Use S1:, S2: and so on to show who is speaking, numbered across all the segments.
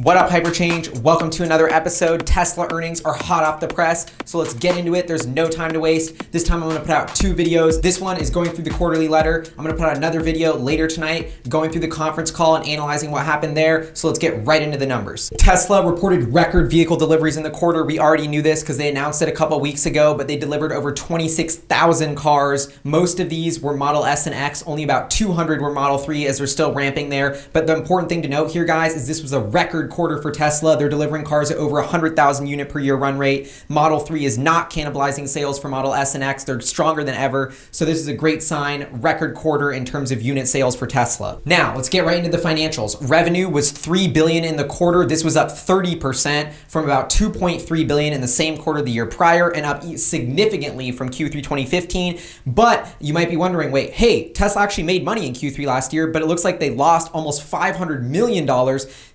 S1: What up, Hyperchange? Welcome to another episode. Tesla earnings are hot off the press, so let's get into it. There's no time to waste. This time I'm gonna put out two videos. This one is going through the quarterly letter. I'm gonna put out another video later tonight, going through the conference call and analyzing what happened there. So let's get right into the numbers. Tesla reported record vehicle deliveries in the quarter. We already knew this because they announced it a couple weeks ago, but they delivered over 26,000 cars. Most of these were Model S and X. Only about 200 were Model 3 as they're still ramping there. But the important thing to note here, guys, is this was a record quarter for Tesla. They're delivering cars at over 100,000 unit per year run rate. Model 3 is not cannibalizing sales for Model S and X. They're stronger than ever. So this is a great sign, record quarter in terms of unit sales for Tesla. Now, let's get right into the financials. Revenue was $3 billion in the quarter. This was up 30% from about $2.3 billion in the same quarter the year prior and up significantly from Q3 2015. But you might be wondering, wait, hey, Tesla actually made money in Q3 last year, but it looks like they lost almost $500 million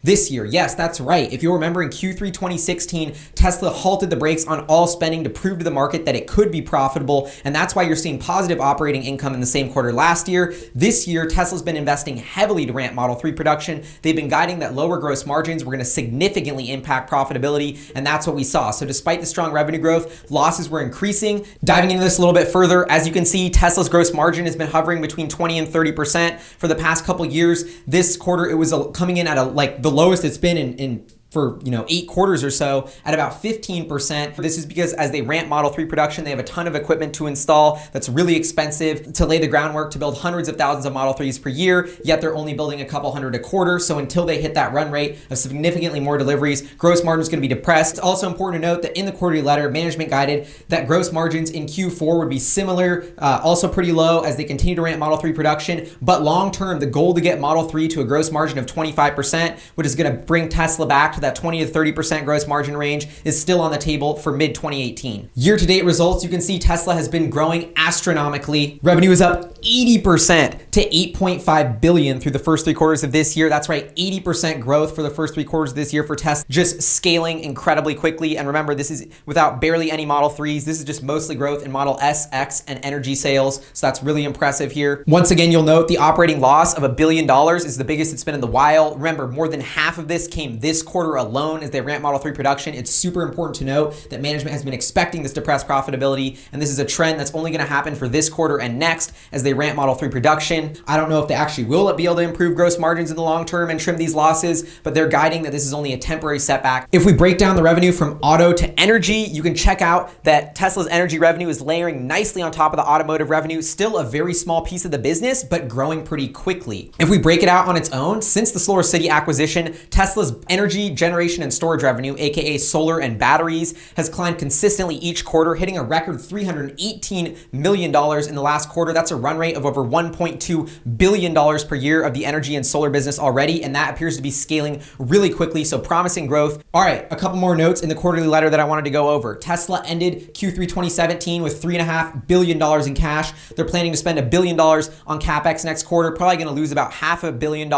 S1: this year. Yes, that's right. If you remember in Q3 2016, Tesla halted the brakes on all spending to prove to the market that it could be profitable. And that's why you're seeing positive operating income in the same quarter last year. This year, Tesla's been investing heavily to ramp Model 3 production. They've been guiding that lower gross margins were going to significantly impact profitability. And that's what we saw. So despite the strong revenue growth, losses were increasing. Diving into this a little bit further, as you can see, Tesla's gross margin has been hovering between 20 and 30% for the past couple years. This quarter, it was coming in at the lowest it's been for 8 quarters or so at about 15%. This is because as they ramp Model 3 production, they have a ton of equipment to install that's really expensive to lay the groundwork to build hundreds of thousands of Model 3s per year, yet they're only building a couple hundred a quarter. So until they hit that run rate of significantly more deliveries, gross margin is going to be depressed. It's also important to note that in the quarterly letter, management guided that gross margins in Q4 would be similar, also pretty low as they continue to ramp Model 3 production. But long term, the goal to get Model 3 to a gross margin of 25%, which is going to bring Tesla back to that 20 to 30% gross margin range, is still on the table for mid 2018. Year-to-date results, you can see Tesla has been growing astronomically. Revenue is up 80% to $8.5 billion through the first 3 quarters of this year. That's right, 80% growth for the first 3 quarters of this year for Tesla, just scaling incredibly quickly. And remember, this is without barely any Model 3s. This is just mostly growth in Model S, X, and energy sales. So that's really impressive here. Once again, you'll note the operating loss of $1 billion is the biggest it's been in the while. Remember, more than half of this came this quarter alone as they ramp Model 3 production. It's super important to note that management has been expecting this depressed profitability, and this is a trend that's only going to happen for this quarter and next as they ramp Model 3 production. I don't know if they actually will be able to improve gross margins in the long term and trim these losses, but they're guiding that this is only a temporary setback. If we break down the revenue from auto to energy, you can check out that Tesla's energy revenue is layering nicely on top of the automotive revenue. Still a very small piece of the business, but growing pretty quickly. If we break it out on its own, since the SolarCity acquisition, Tesla's energy generation and storage revenue, aka solar and batteries, has climbed consistently each quarter, hitting a record $318 million in the last quarter. That's a run rate of over $1.2 billion per year of the energy and solar business already, and that appears to be scaling really quickly, so promising growth. All right, a couple more notes in the quarterly letter that I wanted to go over. Tesla ended Q3 2017 with $3.5 billion in cash. They're planning to spend $1 billion on CapEx next quarter, probably going to lose about $500 million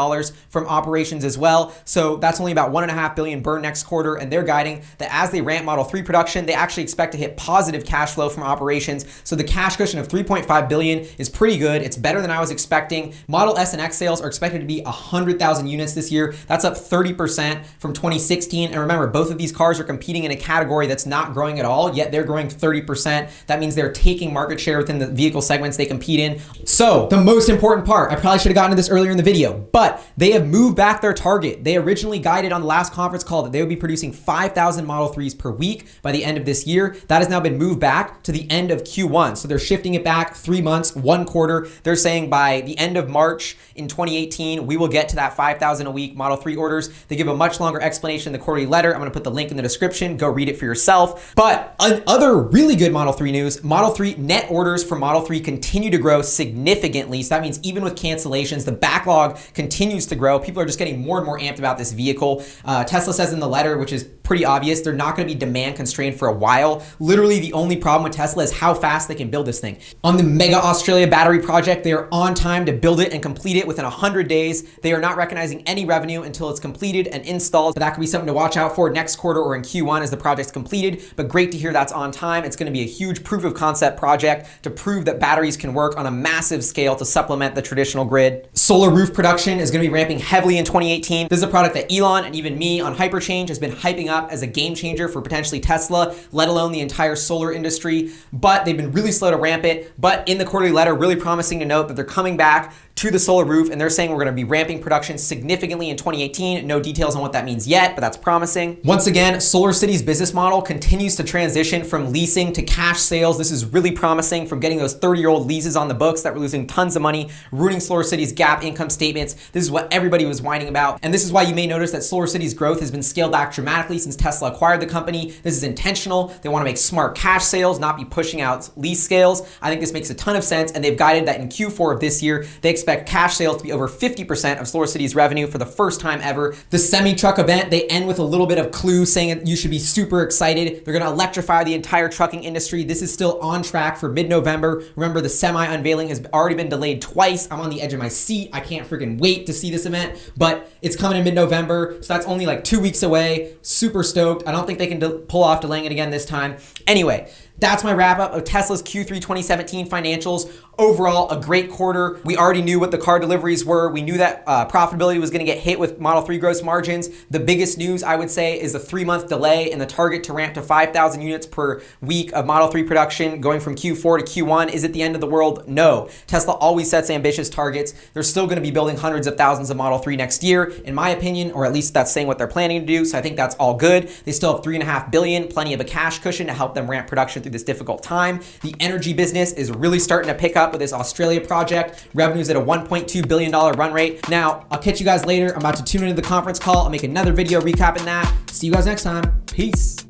S1: from operations as well. So that's only about $1.5 billion burn next quarter, and they're guiding that as they ramp Model 3 production, they actually expect to hit positive cash flow from operations. So the cash cushion of $3.5 billion is pretty good. It's better than I was expecting. Model S and X sales are expected to be 100,000 units this year. That's up 30% from 2016. And remember, both of these cars are competing in a category that's not growing at all, yet they're growing 30%. That means they're taking market share within the vehicle segments they compete in. So the most important part, I probably should have gotten to this earlier in the video, but they have moved back their target. They originally guided on the last conference call that they would be producing 5,000 Model 3s per week by the end of this year. That has now been moved back to the end of Q1. So they're shifting it back 3 months, 1 quarter. They're saying by the end of March in 2018, we will get to that 5,000 a week Model 3 orders. They give a much longer explanation in the quarterly letter. I'm going to put the link in the description. Go read it for yourself. But other really good Model 3 news, Model 3 net orders for Model 3 continue to grow significantly. So that means even with cancellations, the backlog continues to grow. People are just getting more and more amped about this vehicle. Tesla says in the letter, which is pretty obvious. They're not going to be demand constrained for a while. Literally, the only problem with Tesla is how fast they can build this thing. On the Mega Australia battery project, they are on time to build it and complete it within 100 days. They are not recognizing any revenue until it's completed and installed. But that could be something to watch out for next quarter or in Q1 as the project's completed. But great to hear that's on time. It's going to be a huge proof of concept project to prove that batteries can work on a massive scale to supplement the traditional grid. Solar roof production is going to be ramping heavily in 2018. This is a product that Elon and even me on Hyperchange has been hyping up as a game changer for potentially Tesla, let alone the entire solar industry. But they've been really slow to ramp it. But in the quarterly letter, really promising to note that they're coming back to the solar roof, and they're saying we're going to be ramping production significantly in 2018. No details on what that means yet, but that's promising. Once again, SolarCity's business model continues to transition from leasing to cash sales. This is really promising, from getting those 30-year-old leases on the books that were losing tons of money, ruining SolarCity's GAAP income statements. This is what everybody was whining about. And this is why you may notice that SolarCity's growth has been scaled back dramatically since Tesla acquired the company. This is intentional. They want to make smart cash sales, not be pushing out lease scales. I think this makes a ton of sense, and they've guided that in Q4 of this year, they expect cash sales to be over 50% of SolarCity's revenue for the first time ever. The semi-truck event, they end with a little bit of clue saying that you should be super excited. They're going to electrify the entire trucking industry. This is still on track for mid-November. Remember, the semi unveiling has already been delayed twice. I'm on the edge of my seat. I can't freaking wait to see this event, but it's coming in mid-November, so that's only like 2 weeks away. Super stoked. I don't think they can pull off delaying it again this time. Anyway, that's my wrap up of Tesla's Q3 2017 financials. Overall, a great quarter. We already knew what the car deliveries were. We knew that profitability was going to get hit with Model 3 gross margins. The biggest news, I would say, is a 3-month delay in the target to ramp to 5,000 units per week of Model 3 production going from Q4 to Q1. Is it the end of the world? No. Tesla always sets ambitious targets. They're still going to be building hundreds of thousands of Model 3 next year, in my opinion, or at least that's saying what they're planning to do. So I think that's all good. They still have $3.5 billion, plenty of a cash cushion to help them ramp production through this difficult time. The energy business is really starting to pick up with this Australia project. Revenue's at a $1.2 billion run rate. Now, I'll catch you guys later. I'm about to tune into the conference call. I'll make another video recapping that. See you guys next time. Peace.